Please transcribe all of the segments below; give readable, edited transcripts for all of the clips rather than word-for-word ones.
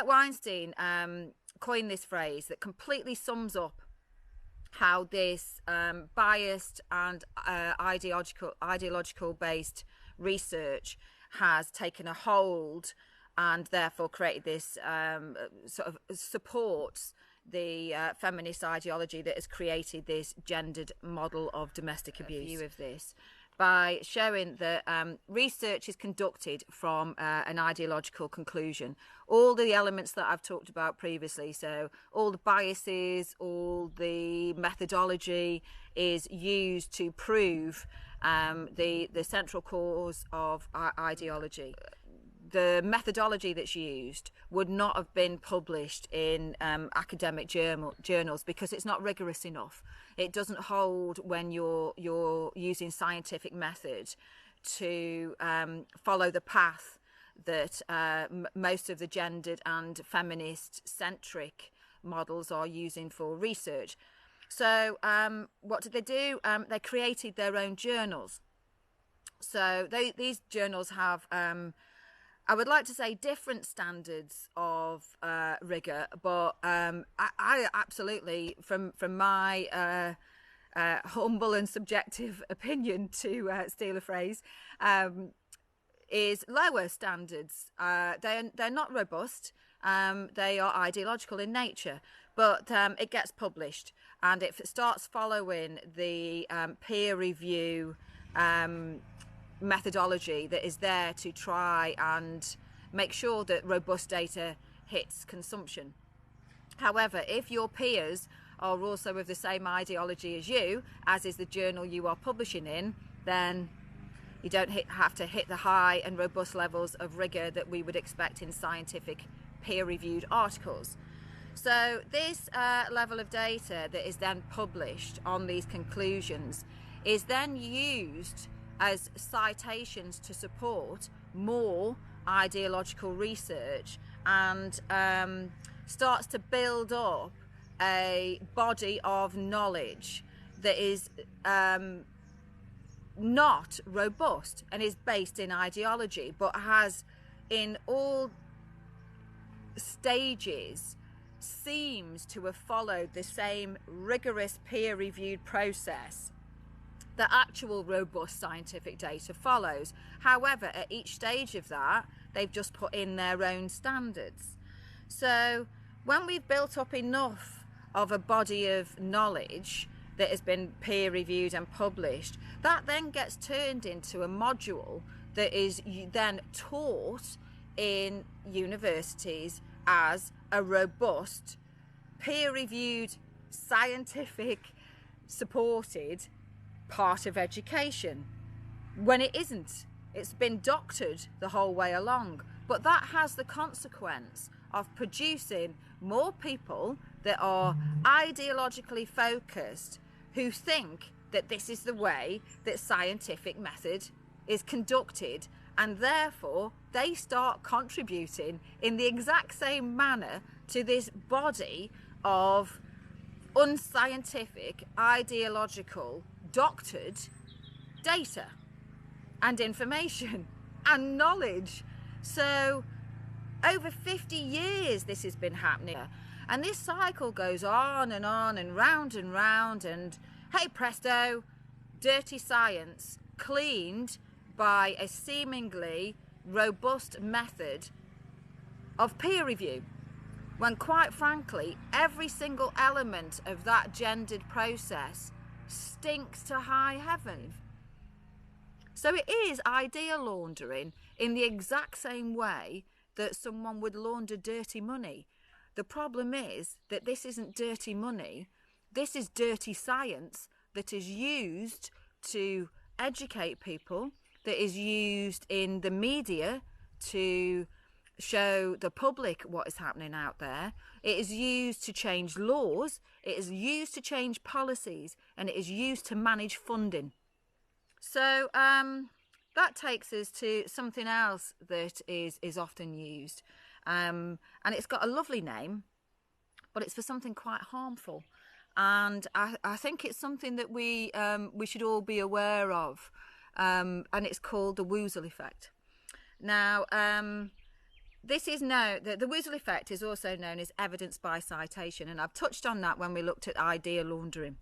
Albert Weinstein coined this phrase that completely sums up how this biased and ideological based research has taken a hold and therefore created this sort of supports the feminist ideology that has created this gendered model of domestic abuse. View of this by showing that research is conducted from an ideological conclusion. All the elements that I've talked about previously, so all the biases, all the methodology is used to prove the central cause of ideology. The methodology that's used would not have been published in academic journals because it's not rigorous enough. It doesn't hold when you're using scientific method to follow the path that most of the gendered and feminist-centric models are using for research. So what did they do? They created their own journals. So these journals have I would like to say different standards of rigour, but I absolutely, from my humble and subjective opinion, to steal a phrase, is lower standards. They're not robust. They are ideological in nature, but it gets published, and it starts following the peer review methodology that is there to try and make sure that robust data hits consumption. However, if your peers are also of the same ideology as you, as is the journal you are publishing in, then you don't have to hit the high and robust levels of rigour that we would expect in scientific peer-reviewed articles. So this level of data that is then published on these conclusions is then used as citations to support more ideological research and starts to build up a body of knowledge that is not robust and is based in ideology, but has in all stages seems to have followed the same rigorous peer-reviewed process that actual robust scientific data follows. However, at each stage of that, they've just put in their own standards. So when we've built up enough of a body of knowledge that has been peer-reviewed and published, that then gets turned into a module that is then taught in universities as a robust, peer-reviewed, scientific supported part of education, when it isn't. It's been doctored the whole way along, but that has the consequence of producing more people that are ideologically focused, who think that this is the way that scientific method is conducted, and therefore they start contributing in the exact same manner to this body of unscientific, ideological, doctored data and information and knowledge. So over 50 years this has been happening, and this cycle goes on and round and round, and hey presto, dirty science cleaned by a seemingly robust method of peer review, when quite frankly every single element of that gendered process stinks to high heaven. So it is idea laundering in the exact same way that someone would launder dirty money. The problem is that this isn't dirty money, this is dirty science that is used to educate people, that is used in the media to show the public what is happening out there. It is used to change laws, it is used to change policies, and it is used to manage funding. So that takes us to something else that is often used, and it's got a lovely name, but it's for something quite harmful, and I think it's something that we should all be aware of, and it's called the woozle effect. Now This is known, the woozle effect is also known as evidence by citation, and I've touched on that when we looked at idea laundering.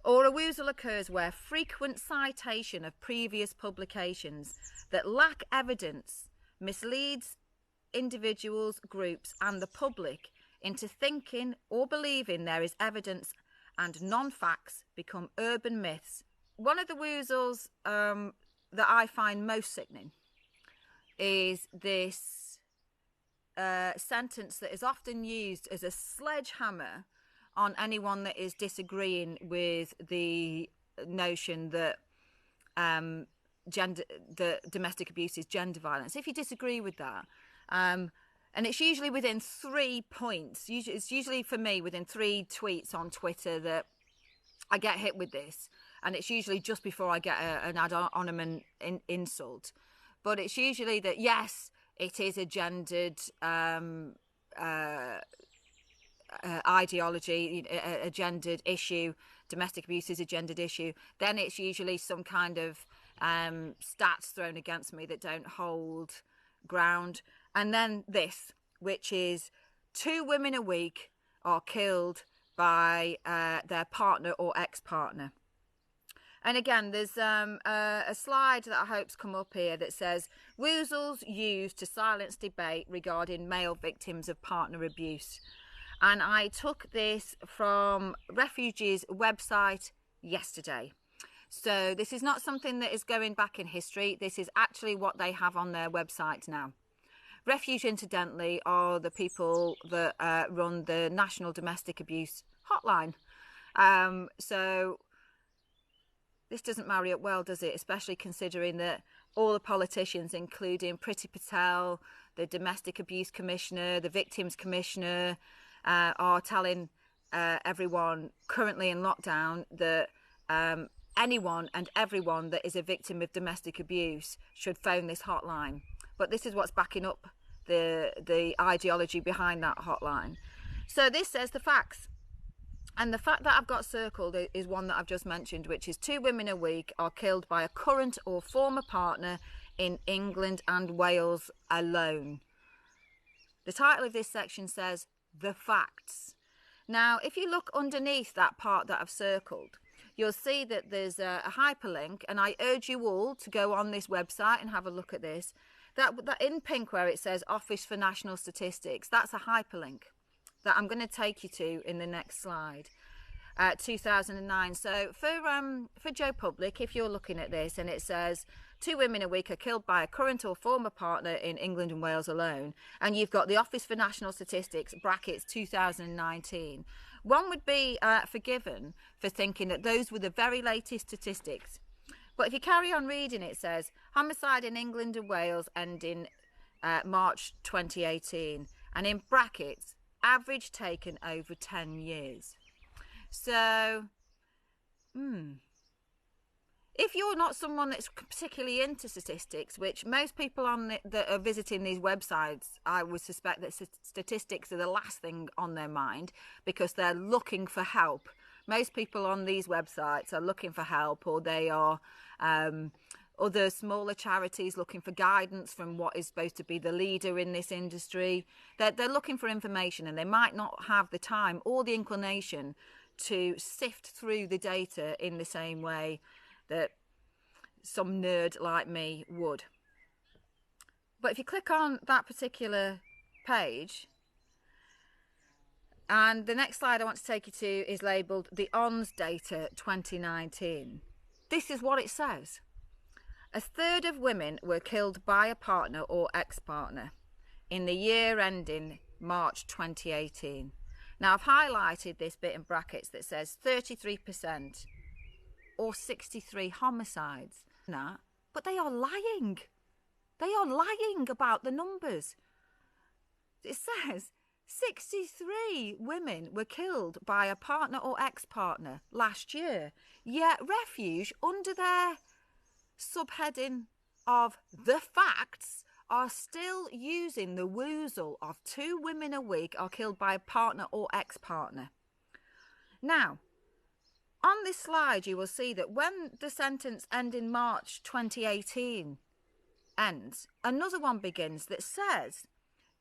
Or a woozle occurs where frequent citation of previous publications that lack evidence misleads individuals, groups and the public into thinking or believing there is evidence, and non-facts become urban myths. One of the woozles that I find most sickening is this sentence that is often used as a sledgehammer on anyone that is disagreeing with the notion that domestic abuse is gender violence. If you disagree with that, and it's usually within 3 points, it's usually for me within 3 tweets on Twitter that I get hit with this, and it's usually just before I get an ad hominem insult. But it's usually that, yes, it is a gendered ideology, a gendered issue. Domestic abuse is a gendered issue. Then it's usually some kind of stats thrown against me that don't hold ground. And then this, which is 2 women a week are killed by their partner or ex-partner. And again, there's a slide that I hope's come up here that says, woozles used to silence debate regarding male victims of partner abuse. And I took this from Refuge's website yesterday. So this is not something that is going back in history. This is actually what they have on their website now. Refuge, incidentally, are the people that run the National Domestic Abuse Hotline. So this doesn't marry up well, does it? Especially considering that all the politicians, including Priti Patel, the Domestic Abuse Commissioner, the Victims Commissioner, are telling everyone currently in lockdown that anyone and everyone that is a victim of domestic abuse should phone this hotline. But this is what's backing up the ideology behind that hotline. So this says the facts. And the fact that I've got circled is one that I've just mentioned, which is 2 women a week are killed by a current or former partner in England and Wales alone. The title of this section says, The Facts. Now, if you look underneath that part that I've circled, you'll see that there's a hyperlink, and I urge you all to go on this website and have a look at this. That in pink where it says Office for National Statistics, that's a hyperlink that I'm going to take you to in the next slide. 2009. So for Joe Public, if you're looking at this and it says 2 women a week are killed by a current or former partner in England and Wales alone, and you've got the Office for National Statistics brackets 2019, one would be forgiven for thinking that those were the very latest statistics. But if you carry on reading, it says homicide in England and Wales ending March 2018, and in brackets average taken over 10 years. So, if you're not someone that's particularly into statistics, which most people that are visiting these websites, I would suspect that statistics are the last thing on their mind because they're looking for help. Most people on these websites are looking for help, or they are other smaller charities looking for guidance from what is supposed to be the leader in this industry. They're looking for information, and they might not have the time or the inclination to sift through the data in the same way that some nerd like me would. But if you click on that particular page, and the next slide I want to take you to is labelled the ONS data 2019. This is what it says. 1/3 of women were killed by a partner or ex-partner in the year ending March 2018. Now, I've highlighted this bit in brackets that says 33% or 63 homicides. But they are lying. They are lying about the numbers. It says 63 women were killed by a partner or ex-partner last year. Yet Refuge, under their subheading of the facts, are still using the woozle of 2 women a week are killed by a partner or ex-partner. Now, on this slide, you will see that when the sentence ending March 2018 ends, another one begins that says,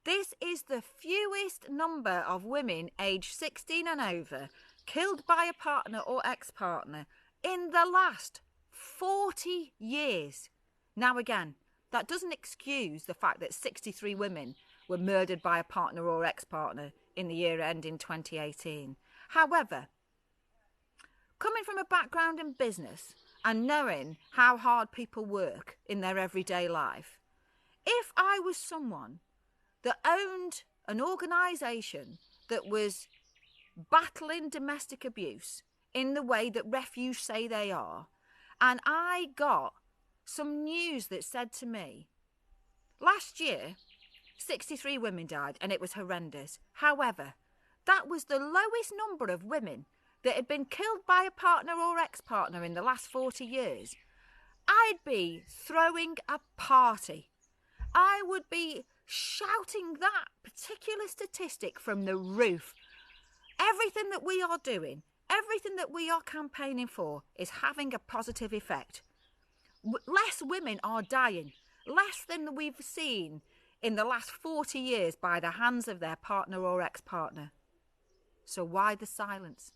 this is the fewest number of women aged 16 and over killed by a partner or ex-partner in the last 40 years. Now again, that doesn't excuse the fact that 63 women were murdered by a partner or ex-partner in the year ending 2018. However, coming from a background in business and knowing how hard people work in their everyday life, if I was someone that owned an organisation that was battling domestic abuse in the way that Refuge say they are, and I got some news that said to me, last year 63 women died and it was horrendous. However, that was the lowest number of women that had been killed by a partner or ex-partner in the last 40 years. I'd be throwing a party. I would be shouting that particular statistic from the roof. Everything that we are doing, everything that we are campaigning for is having a positive effect. Less women are dying, less than we've seen in the last 40 years by the hands of their partner or ex-partner. So why the silence?